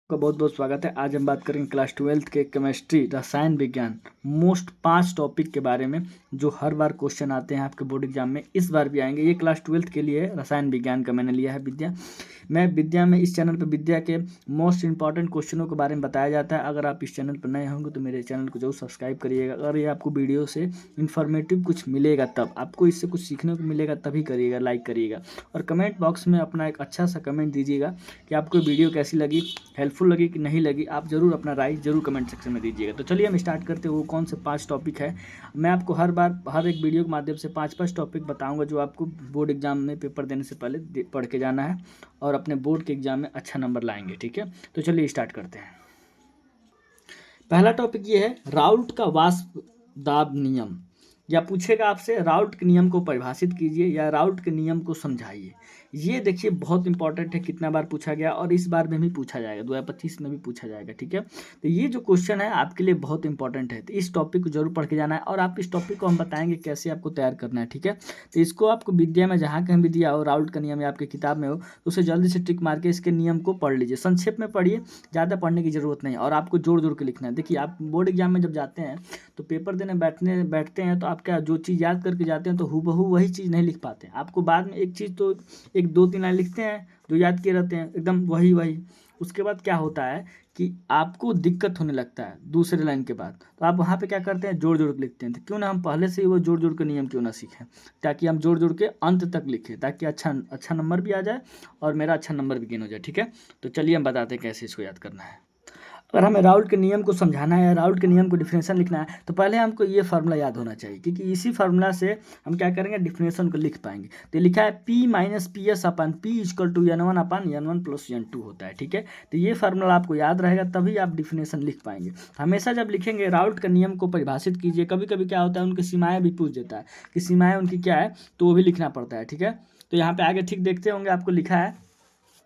का बहुत बहुत स्वागत है। आज हम बात करेंगे क्लास 12th के केमिस्ट्री रसायन विज्ञान मोस्ट 5 टॉपिक के बारे में जो हर बार क्वेश्चन आते हैं आपके बोर्ड एग्जाम में। इस बार भी आएंगे। ये क्लास 12th के लिए रसायन विज्ञान का मैंने लिया है विद्या। मैं विद्या में इस चैनल पर विद्या के मोस्ट इंपॉर्टेंट क्वेश्चनों के बारे में बताया जाता है। अगर आप इस चैनल पर नए होंगे तो मेरे चैनल को जरूर सब्सक्राइब करिएगा। अगर ये आपको वीडियो से इन्फॉर्मेटिव कुछ मिलेगा, तब आपको इससे कुछ सीखने को मिलेगा, तभी करिएगा, लाइक करिएगा और कमेंट बॉक्स में अपना एक अच्छा सा कमेंट दीजिएगा कि आपको वीडियो कैसी लगी, हेल्पफुल लगी कि नहीं लगी। आप जरूर अपना राय जरूर कमेंट सेक्शन में दीजिएगा। तो चलिए हम स्टार्ट करते हैं। वो कौन से 5 टॉपिक है, मैं आपको हर बार हर एक वीडियो के माध्यम से 5-5 टॉपिक बताऊंगा जो आपको बोर्ड एग्जाम में पेपर देने से पहले पढ़ के जाना है और अपने बोर्ड के एग्जाम में अच्छा नंबर लाएंगे। ठीक है, तो चलिए स्टार्ट करते हैं। पहला टॉपिक ये है राउल्ट का वाष्प दाब नियम। या पूछेगा आपसे राउल्ट के नियम को परिभाषित कीजिए या राउल्ट के नियम को समझाइए। ये देखिए बहुत इंपॉर्टेंट है, कितना बार पूछा गया और इस बार में भी पूछा जाएगा, 2025 में भी पूछा जाएगा। ठीक है, तो ये जो क्वेश्चन है आपके लिए बहुत इंपॉर्टेंट है, तो इस टॉपिक को जरूर पढ़ के जाना है और आप इस टॉपिक को हम बताएंगे कैसे आपको तैयार करना है। ठीक है, तो इसको आपको विद्या में जहाँ कहीं भी दिया हो, राउल्ट का नियम या आपकी किताब में हो, तो उसे जल्दी से टिक मार के इसके नियम को पढ़ लीजिए। संक्षेप में पढ़िए, ज़्यादा पढ़ने की जरूरत नहीं और आपको जोड़ जोड़ के लिखना है। देखिए आप बोर्ड एग्जाम में जब जाते हैं तो पेपर देने बैठते हैं तो आप क्या जो चीज़ याद करके जाते हैं तो हूबहू वही चीज़ नहीं लिख पाते हैं। आपको बाद में एक चीज़ तो 1-2-3 लाइन लिखते हैं जो याद किए रहते हैं एकदम वही। उसके बाद क्या होता है कि आपको दिक्कत होने लगता है दूसरे लाइन के बाद, तो आप वहाँ पे क्या करते हैं, जोड़ जोड़ के लिखते हैं। तो क्यों ना हम पहले से ही वो जोड़ जोड़ के नियम क्यों ना सीखें, ताकि हम जोड़ जोड़ के अंत तक लिखें, ताकि अच्छा नंबर भी आ जाए और मेरा अच्छा नंबर भी गेन हो जाए। ठीक है, तो चलिए हम बताते हैं कैसे इसको याद करना है। अगर हमें राउल्ट के नियम को समझाना है या राउल्ट के नियम को डिफिनेशन लिखना है तो पहले हमको ये फार्मूला याद होना चाहिए, क्योंकि इसी फार्मूला से हम क्या करेंगे, डिफिनेशन को लिख पाएंगे। तो लिखा है P minus P S upon P equal to N1 plus N2 होता है। ठीक है, तो ये फार्मूला आपको याद रहेगा तभी आप डिफिनेशन लिख पाएंगे। हमेशा जब लिखेंगे राउल्ट का नियम को परिभाषित कीजिए। कभी कभी क्या होता है, उनकी सीमाएँ भी पूछ देता है कि सीमाएँ उनकी क्या है, तो वो भी लिखना पड़ता है। ठीक है, तो यहाँ पे आगे ठीक देखते होंगे, आपको लिखा है,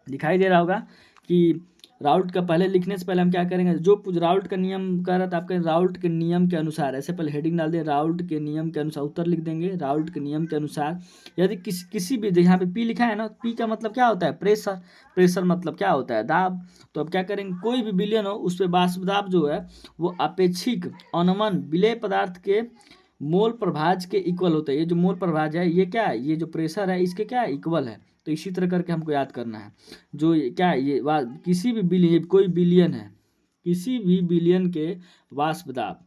दिखाई दे रहा होगा कि राउल्ट का पहले लिखने से पहले हम क्या करेंगे, जो राउल्ट का नियम कह रहा था आपके, राउल्ट के नियम के अनुसार, ऐसे पहले हेडिंग डाल दें, राउल्ट के नियम के अनुसार, उत्तर लिख देंगे राउल्ट के नियम के अनुसार। यदि किसी भी, यहाँ पे पी लिखा है ना, पी का मतलब क्या होता है, प्रेशर। प्रेशर मतलब क्या होता है, दाब। तो अब क्या करेंगे, कोई भी विलयन हो उस पर वाष्प दाब जो है वो अपेक्षिक अनमन विलेय पदार्थ के मोल प्रभाज के इक्वल होता है। ये जो मोल प्रभाज है ये क्या है, ये जो प्रेशर है इसके क्या है, इक्वल है। तो इसी तरह करके हमको याद करना है। जो क्या है ये किसी भी बिलियन, कोई बिलियन है, किसी भी बिलियन के वाष्प दाब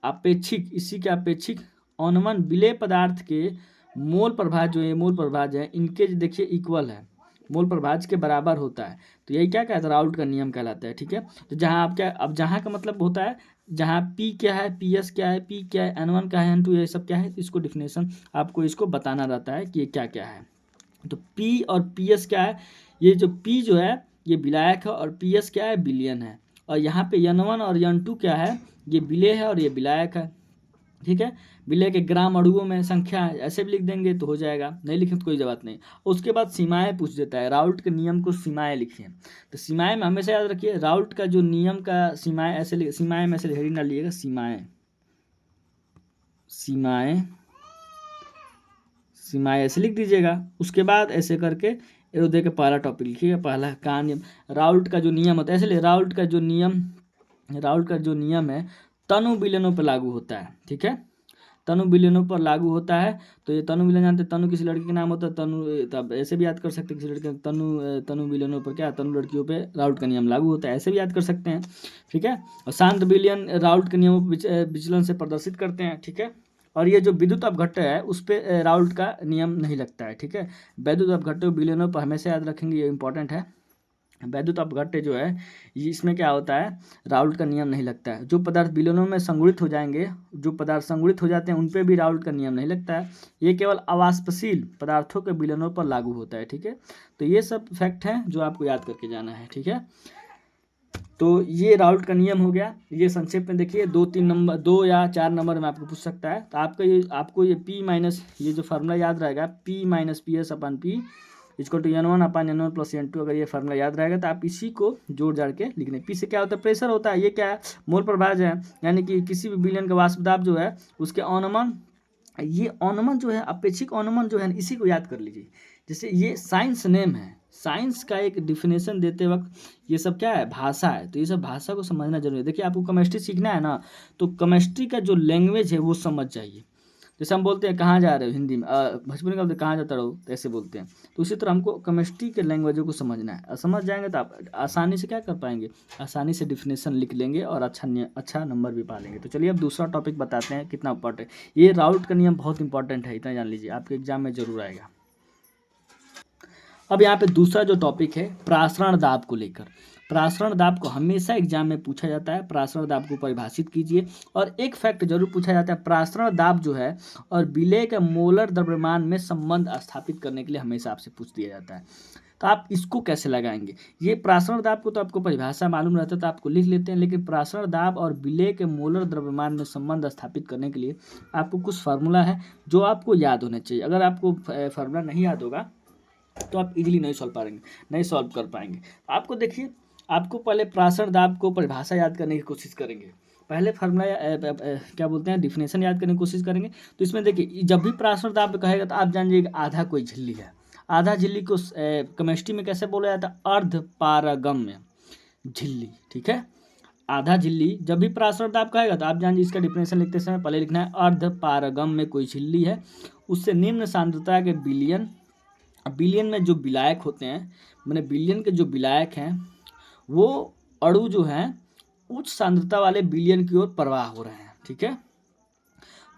अपेक्षिक, इसी के अपेक्षिक अनमन विलेय पदार्थ के मोल प्रभाज, जो ये मोल प्रभाज है इनके देखिए इक्वल है, मोल प्रभाज के बराबर होता है। तो यही क्या कहता है, राउल्ट का नियम कहलाता है। ठीक है, तो जहाँ आप क्या, अब जहाँ का मतलब होता है जहाँ P क्या है, PS क्या है, P क्या है, N1 क्या है, N2 ये सब क्या है, इसको डिफिनेशन आपको इसको बताना रहता है कि ये क्या क्या है। तो P और PS क्या है, ये जो P जो है ये विलायक है और PS क्या है, विलयन है। और यहाँ पे N1 और N2 क्या है, ये विलेय है और ये विलायक है। ठीक है, विलेय के ग्राम अणुओं में संख्या है, ऐसे भी लिख देंगे तो हो जाएगा, नहीं लिखें तो कोई बात नहीं। उसके बाद सीमाएं पूछ देता है, राउल्ट के नियम को सीमाएं लिखिए। तो सीमाएं में हमेशा याद रखिए, राउल्ट का जो नियम का सीमाएं ऐसे सीमाएं में से हेडिंग डालिएगा, सीमाएं ऐसे लिख दीजिएगा। उसके बाद ऐसे करके एरो दे के पहला टॉपिक लिखिएगा, पहला का नियम, राउल्ट का जो नियम होता है, इसलिए राउल्ट का जो नियम है तनु विलयनों पर लागू होता है। ठीक है, तनु विलयनों पर लागू होता है। तो ये तनु विलयन जानते हैं, तनु किसी लड़की का नाम होता है, तनु, तब ऐसे भी याद कर सकते हैं, किसी लड़के तनु विलयनों पर क्या, तनु लड़कियों पे राउल्ट का नियम लागू होता है, ऐसे भी याद कर सकते हैं। ठीक है, और शांत विलयन राउल्ट के नियमों विचलन से प्रदर्शित करते हैं। ठीक है, और ये जो विद्युत अपघट्य है उस पर राउल्ट का नियम नहीं लगता है। ठीक है, वैद्युत अपघट्य विलयनों पर हमेशा याद रखेंगे, ये इंपॉर्टेंट है। वैद्युत अपघट्य जो है इसमें क्या होता है, राउल्ट का नियम नहीं लगता है। जो पदार्थ विलयनों में संगुणित हो जाएंगे, जो पदार्थ संगुणित हो जाते हैं उन पे भी राउल्ट का नियम नहीं लगता है। ये केवल अवाष्पशील पदार्थों के विलयनों पर लागू होता है। ठीक है, तो ये सब फैक्ट हैं जो आपको याद करके जाना है। ठीक है, तो ये राउल्ट का नियम हो गया। ये संक्षेप में देखिए, 2-3 नंबर, 2 या 4 नंबर में आपको पूछ सकता है। तो आपको ये P माइनस, ये जो फार्मूला याद रहेगा, P minus P S upon P equal to N1 plus N2, अगर ये फार्मूला याद रहेगा तो आप इसी को जोड़ जाड़ के लिखने। P से क्या होता है, प्रेशर होता है। ये क्या है, मोल प्रभाज है, यानी कि किसी भी विलयन का वाष्प दाब जो है उसके अनमन, ये अनमन जो है, अपेक्षिक अनमन जो है, इसी को याद कर लीजिए। जैसे ये साइंस नेम है, साइंस का एक डिफिनेशन देते वक्त ये सब क्या है, भाषा है, तो ये सब भाषा को समझना जरूरी है। देखिए आपको केमिस्ट्री सीखना है ना, तो केमिस्ट्री का जो लैंग्वेज है वो समझ जाइए। जैसे हम बोलते हैं कहाँ जा रहे हो हिंदी में, भोजपुरी में बोलते हैं कहाँ जाता रहो, तो ऐसे बोलते हैं। तो उसी तरह हमको केमिस्ट्री के लैंग्वेजों को समझना है, और समझ जाएंगे तो आप आसानी से क्या कर पाएंगे, आसानी से डिफिनेशन लिख लेंगे और अच्छा नंबर भी पा लेंगे। तो चलिए अब दूसरा टॉपिक बताते हैं कितना इंपॉर्टेंट। ये राउट का नियम बहुत इंपॉर्टेंट है, इतना जान लीजिए, आपके एग्जाम में जरूर आएगा। अब यहाँ पे दूसरा जो टॉपिक है प्रासरण दाब को लेकर। प्रासरण दाब को हमेशा एग्जाम में पूछा जाता है, प्रासरण दाब को परिभाषित कीजिए। और एक फैक्ट जरूर पूछा जाता है, प्रासरण दाब जो है और विलेय के मोलर द्रव्यमान में संबंध स्थापित करने के लिए हमेशा आपसे पूछ दिया जाता है। तो आप इसको कैसे लगाएंगे, ये प्रासरण दाब को तो आपको परिभाषा मालूम रहता है तो आपको लिख लेते हैं, लेकिन प्रासरण दाब और विलेय के मोलर द्रव्यमान में संबंध स्थापित करने के लिए आपको कुछ फार्मूला है जो आपको याद होने चाहिए। अगर आपको फार्मूला नहीं याद होगा तो आप इजीली नहीं सॉल्व कर पाएंगे। आपको देखिए, आपको पहले प्रासरण दाब को परिभाषा याद करने की कोशिश करेंगे, पहले फार्मूला क्या बोलते हैं डिफिनेशन याद करने की कोशिश करेंगे। तो इसमें देखिए जब भी प्रासरण दाब कहेगा तो आप जान जाइए आधा कोई झिल्ली है। आधा झिल्ली को केमिस्ट्री में कैसे बोला जाता है, अर्धपारगम्य झिल्ली, ठीक है। आधा झिल्ली जब भी प्रासरण दाब कहेगा तो आप जान जाइए इसका डिफिनेशन लिखते समय पहले लिखना है अर्धपारगम्य कोई झिल्ली है, उससे निम्न सांद्रता के बिलियन में जो विलायक होते हैं, मैंने बिलियन के जो विलायक हैं वो अणु जो हैं उच्च सांद्रता वाले बिलियन की ओर प्रवाह हो रहे हैं, ठीक है।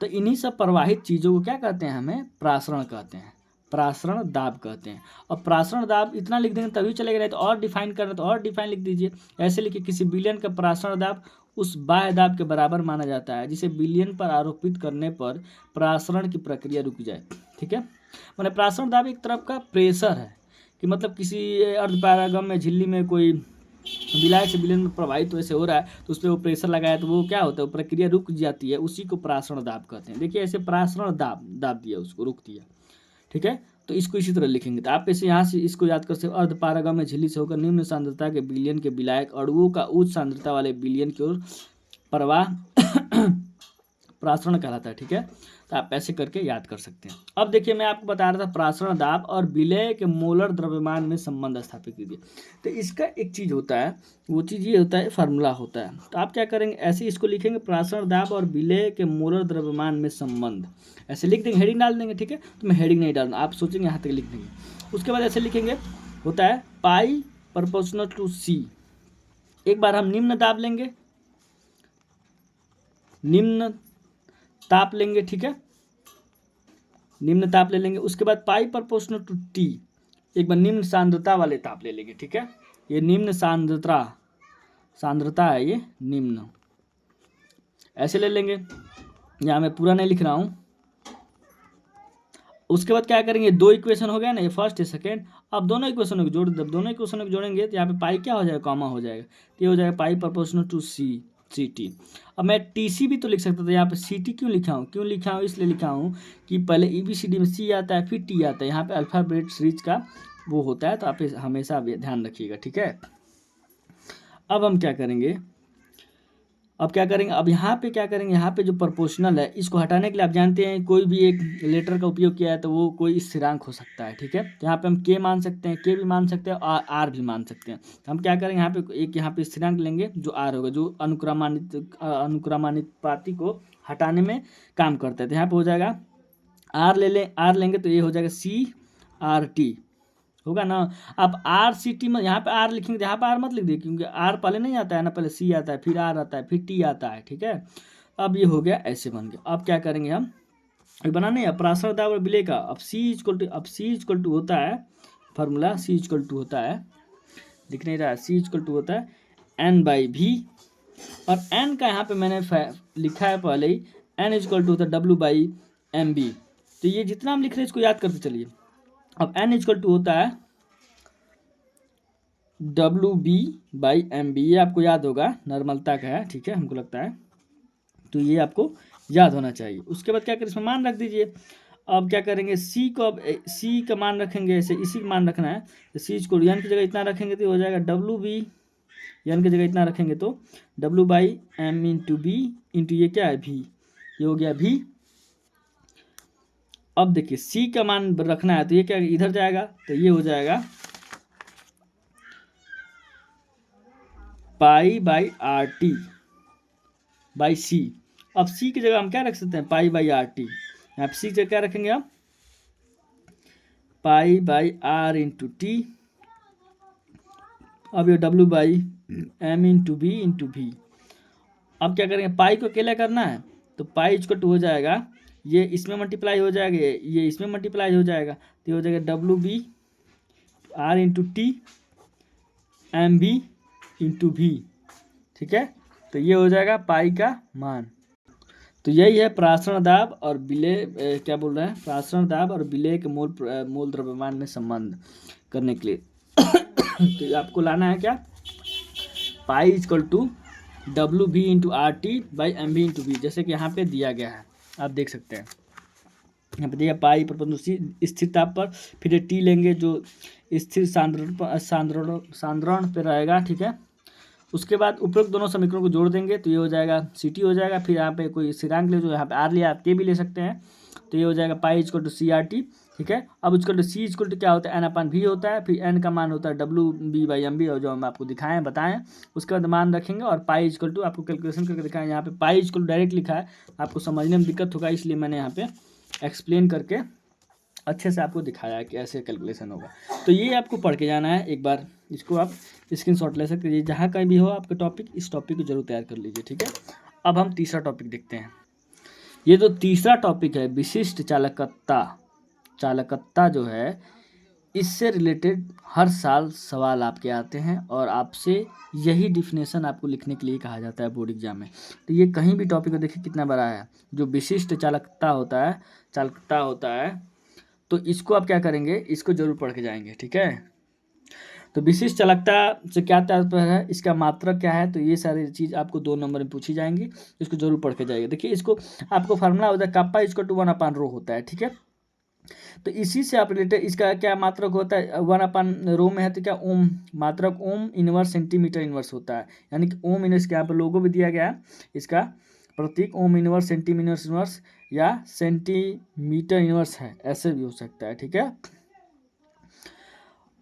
तो इन्हीं सब प्रवाहित चीज़ों को क्या कहते हैं, हमें प्रासरण कहते हैं, प्रासरण दाब कहते हैं। और प्रासरण दाब इतना लिख देंगे तभी चलेगा, नहीं तो और डिफाइन करना तो और डिफाइन लिख दीजिए। ऐसे लिखिए किसी बिलियन का प्रासरण दाब उस बाह्य दाब के बराबर माना जाता है जिसे बिलियन पर आरोपित करने पर प्रासरण की प्रक्रिया रुक जाए, ठीक है। मैंने प्रासरण दाब एक तरफ का प्रेशर है कि मतलब किसी अर्धपारगम्य झिल्ली में कोई विलायक से विलयन में प्रवाहित वैसे हो रहा है तो उस पर वो प्रेशर लगाया तो वो क्या होता है, वो प्रक्रिया रुक जाती है, उसी को प्रासरण दाब कहते हैं। देखिए ऐसे प्रासरण दाब दिया, उसको रुक दिया, ठीक है। तो इसको इसी तरह लिखेंगे। तो आप ऐसे यहाँ से इसको याद कर सकते हो, अर्धपारगम्य झिल्ली से होकर निम्न सांद्रता के बिलियन के विलायक अणुओं का उच्च सांद्रता वाले बिलियन की ओर प्रवाह प्रासरण कहलाता है, ठीक है। तो आप ऐसे करके याद कर सकते हैं। अब देखिए मैं आपको बता रहा था प्रासरण दाब और विलेय के मोलर द्रव्यमान में संबंध स्थापित कीजिए। तो इसका एक चीज़ होता है, वो चीज़ ये होता है फार्मूला होता है। तो आप क्या करेंगे, ऐसे इसको लिखेंगे प्रासरण दाब और विलेय के मोलर द्रव्यमान में संबंध, ऐसे लिख देंगे, हेडिंग डाल देंगे, ठीक है। तो मैं हेडिंग नहीं डालना, आप सोचेंगे यहाँ तक लिख देंगे। उसके बाद ऐसे लिखेंगे होता है पाई प्रोपोर्शनल टू सी। एक बार हम निम्न दाब लेंगे, निम्न ताप लेंगे, ठीक है, निम्न ताप ले लेंगे। उसके बाद पाई प्रोपोर्शनल टू टी, एक बार निम्न सांद्रता वाले ताप ले लेंगे, ठीक है। ये निम्न सांद्रता है, ये निम्न, ऐसे ले लेंगे। यहाँ मैं पूरा नहीं लिख रहा हूँ। उसके बाद क्या करेंगे, दो इक्वेशन हो गया ना, ये फर्स्ट है सेकेंड। अब दोनों इक्वेशन को जोड़, जब दोनों इक्वेशन को जोड़ेंगे तो यहाँ पे पाई क्या हो जाएगा, कॉमा हो जाएगा, तो ये हो जाएगा पाई प्रोपोर्शनल टू सी टी। अब मैं टी सी भी तो लिख सकता था, यहाँ पे सी टी क्यों लिखा हूँ, इसलिए लिखा हूँ कि पहले ई बी सी डी में सी आता है फिर टी आता है, यहाँ पे अल्फाबेट सीरीज का वो होता है, तो आप हमेशा ध्यान रखिएगा, ठीक है। अब हम क्या करेंगे, अब यहाँ पे क्या करेंगे, यहाँ पे जो प्रोपोर्शनल है इसको हटाने के लिए आप जानते हैं कोई भी एक लेटर का उपयोग किया है तो वो कोई स्थिरांक हो सकता है, ठीक है। तो यहाँ पे हम के मान सकते हैं, के भी मान सकते हैं और आर भी मान सकते हैं। तो हम क्या करेंगे, यहाँ पे स्थिरांक लेंगे जो आर होगा, जो अनुक्रमानुपाती को हटाने में काम करता है। तो यहाँ पे हो जाएगा आर लेंगे तो ये हो जाएगा सी आर टी, होगा ना। अब आर सी टी में यहाँ पे आर लिखेंगे, यहाँ पे आर मत लिख दिए क्योंकि आर पहले नहीं आता है ना, पहले सी आता है फिर आर आता है फिर टी आता है, ठीक है। अब ये हो गया, ऐसे बन गया। अब क्या करेंगे हम, बनाना है प्रासरण दाब और विलेय का। अब सी इक्वल टू होता है, फार्मूला सी इक्वल टू होता है, लिख नहीं रहा, सी इक्वल टू होता है एन बाई भी, और एन का यहाँ पे मैंने लिखा है पहले ही, एन इक्वल टू होता है डब्ल्यू बाई एम बी। तो ये जितना हम लिख रहे हैं इसको याद करते चलिए। अब n इक्वल टू होता है W B by M B, ये आपको याद होगा, नॉर्मलता का है, ठीक है, हमको लगता है, तो ये आपको याद होना चाहिए। उसके बाद क्या करें, इसमें मान रख दीजिए। अब क्या करेंगे, सी को, अब सी का मान रखेंगे, ऐसे इसी का मान रखना है, तो सी को एन की जगह इतना रखेंगे तो हो जाएगा डब्ल्यू बी, एन की जगह इतना रखेंगे तो W by M into B into ये क्या है भी, ये हो गया भी, अब देखिए सी का मान रखना है तो ये क्या इधर जाएगा, तो ये हो जाएगा pi by r T by C. अब सी की जगह हम क्या रख सकते हैं, पाई बाई आर टी। यहाँ पे सी की जगह क्या रखेंगे हम, pi by R into T. अब ये W by M into B into भी। अब क्या करेंगे, पाई को अकेला करना है तो पाई इक्वल टू हो जाएगा, ये इसमें मल्टीप्लाई हो जाएगा, ये इसमें मल्टीप्लाई हो जाएगा, तो ये हो जाएगा W B R into T M B into भी। ठीक है, तो ये हो जाएगा पाई का मान। तो यही है प्रासरण दाब और विलेय क्या बोल रहे हैं, प्रासरण दाब और विलेय के मूल द्रव्यमान में संबंध करने के लिए तो आपको लाना है क्या, pi equal to W B into R T by M B into B, जैसे कि यहाँ पे दिया गया है, आप देख सकते हैं यहाँ पे दिया पाई पर स्थिर ताप पर, फिर ये टी लेंगे जो स्थिर सांद्रण पे रहेगा। ठीक है, उसके बाद उपरोक्त दोनों समीकरणों को जोड़ देंगे तो ये हो जाएगा सी टी हो जाएगा। फिर यहाँ पे कोई स्थिरांक ले, जो यहाँ पे आर लिया आप के भी ले सकते हैं, तो ये हो जाएगा pi equal to C R T. ठीक है, अब equal to C equal to क्या होता है, एन अपान भी होता है, फिर एन का मान होता है W B by M B, और जो हम आपको दिखाएं बताएं उसके बाद मान रखेंगे, और पाई इक्वल टू आपको कैलकुलेशन करके दिखाएं। यहाँ पे पाई इक्वल टू डायरेक्ट लिखा है, आपको समझने में दिक्कत होगा इसलिए मैंने यहाँ पे एक्सप्लेन करके अच्छे से आपको दिखाया है कि ऐसे कैलकुलेशन होगा। तो ये आपको पढ़ के जाना है, एक बार इसको आप स्क्रीनशॉट ले सकते हैं, जहाँ कहीं भी हो आपका टॉपिक, इस टॉपिक को जरूर तैयार कर लीजिए। ठीक है, अब हम तीसरा टॉपिक देखते हैं। ये जो तीसरा टॉपिक है विशिष्ट चालकता, चालकता जो है इससे रिलेटेड हर साल सवाल आपके आते हैं और आपसे यही डिफिनेशन आपको लिखने के लिए कहा जाता है बोर्ड एग्जाम में। तो ये कहीं भी टॉपिक को देखिए कितना बड़ा है, जो विशिष्ट चालकता होता है तो इसको आप क्या करेंगे, इसको जरूर पढ़ के जाएंगे। ठीक है, तो विशिष्ट चालकता से क्या तात्पर्य है, इसका मात्रक क्या है, तो ये सारी चीज़ आपको 2 नंबर में पूछी जाएंगी, इसको जरूर पढ़ के जाइए। देखिए इसको आपको फार्मूला होता है काप्पा इक्वल टू 1/ρ होता है। ठीक है, तो इसी से आप रिलेटेड, इसका क्या मात्रक होता है 1/ρ में है तो क्या ओम मात्रक, ओम इनवर्स सेंटीमीटर इनवर्स होता है, यानी कि ओम इनवर्स के यहाँ पर लोगो भी दिया गया है, इसका प्रतीक ओम इनवर्स सेंटीमीटर इनवर्स या सेंटीमीटर इनवर्स है, ऐसे भी हो सकता है। ठीक है,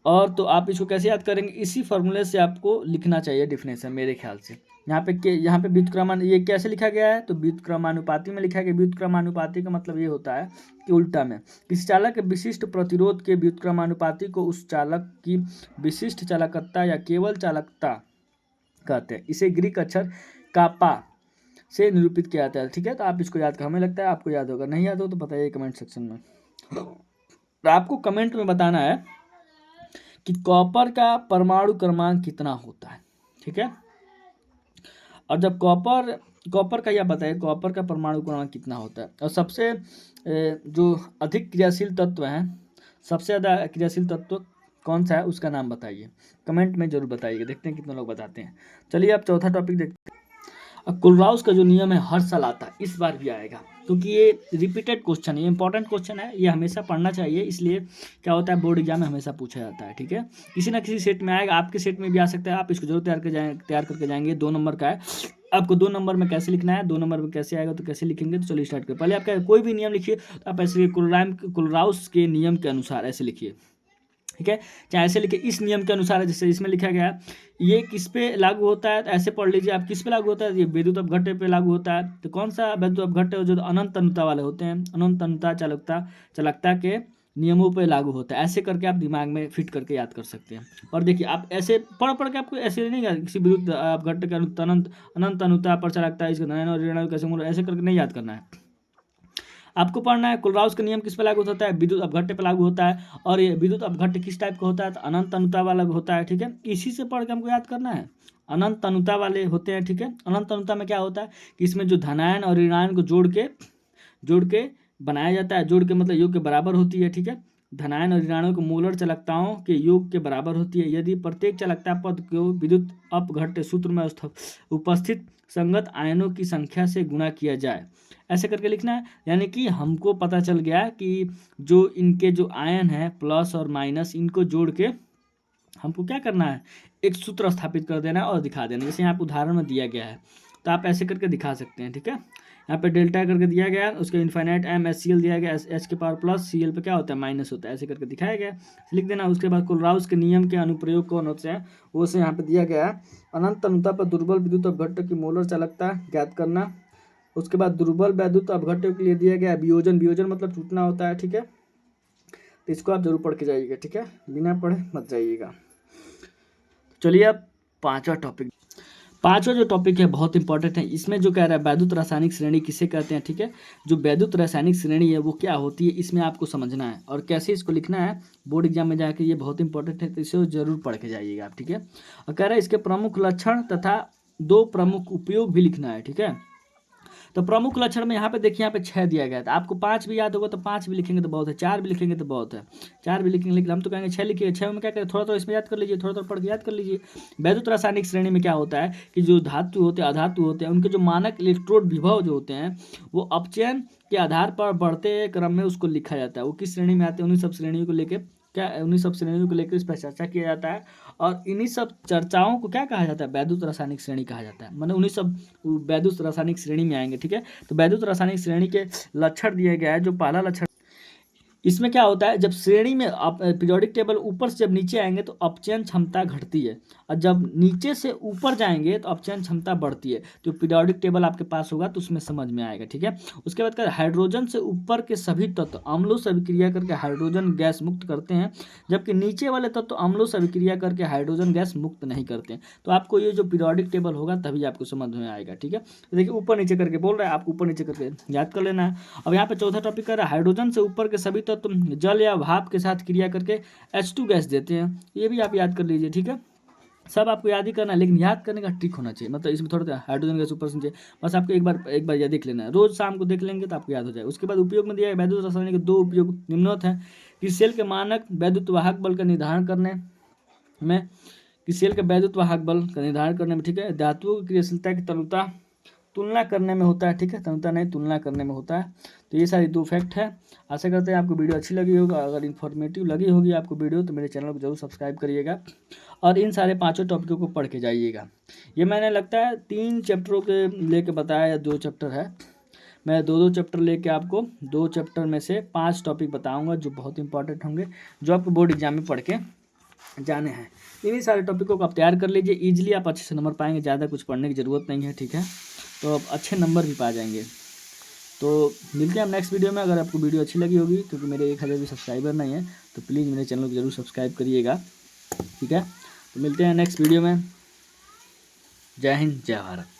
और तो आप इसको कैसे याद करेंगे, इसी फॉर्मूले से आपको लिखना चाहिए डिफिनेशन मेरे ख्याल से। यहाँ पे व्युत्क्रमान ये कैसे लिखा गया है, तो व्युत्क्रमानुपाती में लिखा गया। व्युत्क्रमानुपाती का मतलब ये होता है कि उल्टा में किसी चालक के विशिष्ट प्रतिरोध के व्युत्क्रमानुपाती को उस चालक की विशिष्ट चालकता या केवल चालकता कहते हैं। इसे ग्रीक अक्षर कापा से निरूपित किया जाता है। ठीक है, तो आप इसको याद कर, हमें लगता है आपको याद होगा, नहीं याद हो तो बताइए कमेंट सेक्शन में। तो आपको कमेंट में बताना है कि कॉपर का परमाणु क्रमांक कितना होता है। ठीक है, और जब कॉपर का यह बताइए कॉपर का परमाणु क्रमांक कितना होता है, और सबसे जो अधिक क्रियाशील तत्व हैं, सबसे ज़्यादा क्रियाशील तत्व कौन सा है उसका नाम बताइए, कमेंट में जरूर बताइए, देखते हैं कितने लोग बताते हैं। चलिए अब चौथा टॉपिक देखते हैं। अब कुलराउस का जो नियम है हर साल आता है, इस बार भी आएगा, क्योंकि ये रिपीटेड क्वेश्चन है, ये इंपॉर्टेंट क्वेश्चन है, ये हमेशा पढ़ना चाहिए, इसलिए क्या होता है बोर्ड एग्जाम में हमेशा पूछा जाता है। ठीक है, किसी ना किसी सेट में आएगा, आपके सेट में भी आ सकता है, आप इसको जरूर तैयार करके जाएंगे। 2 नंबर का है, आपको 2 नंबर में कैसे लिखना है, 2 नंबर में कैसे आएगा तो कैसे लिखेंगे, तो चलिए स्टार्ट करें। पहले आपका कोई भी नियम लिखिए तो आप ऐसे कुलराउस के नियम के अनुसार ऐसे लिखिए। ठीक है, चाहे ऐसे लिखिए इस नियम के अनुसार, जैसे इसमें लिखा गया है ये किस पे लागू होता है, तो ऐसे पढ़ लीजिए आप, किस पे लागू होता है, ये विद्युत अपघट्य पे लागू होता है। तो कौन सा विद्युत अपघट्य, जो अनंत अनुता वाले होते हैं, अनंत अनुता चालकता के नियमों पे लागू होता है। ऐसे करके आप दिमाग में फिट करके याद कर सकते हैं। और देखिए आप ऐसे पढ़ के आपको ऐसे नहीं याद, किसी विद्युत अपघट्य के अनंत अनुता पर चालकता, इसका धनात्मक और ऋणात्मक कैसे मूल, ऐसे करके नहीं याद करना है, आपको पढ़ना है कुलराउस का नियम किस पे लागू होता है, विद्युत अपघट्य पे लागू होता है, और ये विद्युत अपघट्य किस टाइप का होता है, तो अनंत अनुता वाला होता है। ठीक है, इसी से पढ़ के हमको याद करना है, अनंत अनुता वाले होते हैं। ठीक है, अनंत अनुता में क्या होता है कि इसमें जो धनायन और ऋणायन को जोड़ के बनाया जाता है, जोड़ के मतलब योग के बराबर होती है। ठीक है, धनायन और ऋणायनों को मोलर चालकताओं के योग के बराबर होती है, यदि प्रत्येक चालकता पद को विद्युत अपघट्य सूत्र में उपस्थित संगत आयनों की संख्या से गुणा किया जाए। ऐसे करके लिखना है, यानी कि हमको पता चल गया कि जो इनके जो आयन है प्लस और माइनस, इनको जोड़ के हमको क्या करना है, एक सूत्र स्थापित कर देना और दिखा देना, जैसे यहाँ पर उदाहरण में दिया गया है, तो आप ऐसे करके दिखा सकते हैं। ठीक है, यहाँ पे डेल्टा करके दिया गया, उसके infinite M H C L दिया गया, एच के पावर प्लस सी एल पे क्या होता है माइनस होता है, ऐसे करके दिखाया गया, लिख देना। उसके बाद कोलराउस के नियम के अनुप्रयोग कौन होते हैं वो से यहाँ पे दिया गया है। अनंत अनुता पर दुर्बल विद्युत अपघट्ट की मोलर चालकता ज्ञात करना। उसके बाद दुर्बल वैद्युत अपघट्टों के लिए दिया गया वियोजन, वियोजन मतलब टूटना होता है, ठीक है। तो इसको आप जरूर पढ़ के जाइएगा, ठीक है, बिना पढ़े मत जाइएगा। चलिए अब पांचवा जो टॉपिक है बहुत इंपॉर्टेंट है। इसमें जो कह रहा है वैद्युत रासायनिक श्रेणी किसे कहते हैं, ठीक है। जो वैद्युत रासायनिक श्रेणी है वो क्या होती है, इसमें आपको समझना है और कैसे इसको लिखना है बोर्ड एग्जाम में जाके, ये बहुत इंपॉर्टेंट है, तो इसे जरूर पढ़ के जाइएगा आप, ठीक है। और कह रहा है इसके प्रमुख लक्षण तथा 2 प्रमुख उपयोग भी लिखना है, ठीक है। तो प्रमुख लक्षण में यहाँ पे देखिए, यहाँ पे 6 दिया गया था, आपको 5 भी याद होगा तो 5 भी लिखेंगे तो बहुत है, 4 भी लिखेंगे तो बहुत है, 4 भी लिखेंगे, लेकिन हम तो कहेंगे 6 लिखिए। 6 में क्या करें, थोड़ा थोड़ा इसमें याद कर लीजिए, थोड़ा थोड़ा पढ़ के याद कर लीजिए। वैद्युत रासायनिक श्रेणी में क्या होता है कि जो धातु होते हैं, अधातु होते हैं, उनके जो मानक इलेक्ट्रोड विभव जो होते हैं वो अपचयन के आधार पर बढ़ते क्रम में उसको लिखा जाता है। वो किस श्रेणी में आते हैं, उन्हीं सब श्रेणियों को लेकर उन्हीं सब श्रेणियों को लेकर इस पर चर्चा किया जाता है। और इन्हीं सब चर्चाओं को क्या कहा जाता है, वैद्युत रासायनिक श्रेणी कहा जाता है। मतलब उन्हीं सब वैद्युत रासायनिक श्रेणी में आएंगे, ठीक है। तो वैद्युत रासायनिक श्रेणी के लक्षण दिए गया है। जो पहला लक्षण, इसमें क्या होता है, जब श्रेणी में पीरियोडिक टेबल ऊपर से जब नीचे आएंगे तो अपचयन क्षमता घटती है, और जब नीचे से ऊपर जाएंगे तो अपचयन क्षमता बढ़ती है। तो पीरियोडिक टेबल आपके पास होगा तो उसमें समझ में आएगा, ठीक है। उसके बाद हाइड्रोजन से ऊपर के सभी तत्व अम्लों से अभिक्रिया करके हाइड्रोजन गैस मुक्त करते हैं, जबकि नीचे वाले तत्व अम्लों से अभिक्रिया करके हाइड्रोजन गैस मुक्त नहीं करते हैं। तो आपको ये जो पीरियोडिक टेबल होगा तभी आपको समझ में आएगा, ठीक है। तो देखिए ऊपर नीचे करके बोल रहा है, आपको ऊपर नीचे करके याद कर लेना है। अब यहाँ पे चौथा टॉपिक कर रहा है हाइड्रोजन से ऊपर के सभी तत्व जल या भाप के साथ क्रिया करके H2 गैस देते हैं। ये भी आप याद कर लीजिए, ठीक है। सब आपको याद ही करना है, लेकिन याद करने का ट्रिक होना चाहिए, मतलब इसमें थोड़ा सा हाइड्रोजन गैस ऊपर से नीचे, बस आपको एक बार याद देख लेना है, रोज शाम को देख लेंगे तो आपको याद हो जाएगा। उसके बाद उपयोग में दिया है वैद्युत रासायनिक के 2 उपयोग निम्नवत हैं कि सेल के मानक वैद्युत वाहक बल का निर्धारण करने में, कि सेल के वैद्युत वाहक बल का निर्धारण करने में, ठीक है। धातुओं की क्रियाशीलता की तनुता तुलना करने में होता है, ठीक है, तनुता नहीं तुलना करने में होता है। तो ये सारी 2 फैक्ट है। आशा करते हैं आपको वीडियो अच्छी लगी होगा। अगर इन्फॉर्मेटिव लगी होगी आपको वीडियो तो मेरे चैनल को जरूर सब्सक्राइब करिएगा और इन सारे 5 टॉपिकों को पढ़ के जाइएगा। ये मैंने लगता है 3 चैप्टरों के लेके बताया, या 2 चैप्टर है। मैं 2-2 चैप्टर लेके आपको 2 चैप्टर में से 5 टॉपिक बताऊँगा जो बहुत इंपॉर्टेंट होंगे, जो आपको बोर्ड एग्जाम में पढ़ के जाने हैं। इन्हीं सारे टॉपिकों को आप तैयार कर लीजिए, ईजिली आप अच्छे से नंबर पाएंगे, ज़्यादा कुछ पढ़ने की ज़रूरत नहीं है, ठीक है। तो आप अच्छे नंबर भी पा जाएंगे। तो मिलते हैं हम नेक्स्ट वीडियो में। अगर आपको वीडियो अच्छी लगी होगी, क्योंकि मेरे 1000 भी सब्सक्राइबर नहीं है, तो प्लीज़ मेरे चैनल को जरूर सब्सक्राइब करिएगा, ठीक है। तो मिलते हैं नेक्स्ट वीडियो में। जय हिंद, जय भारत।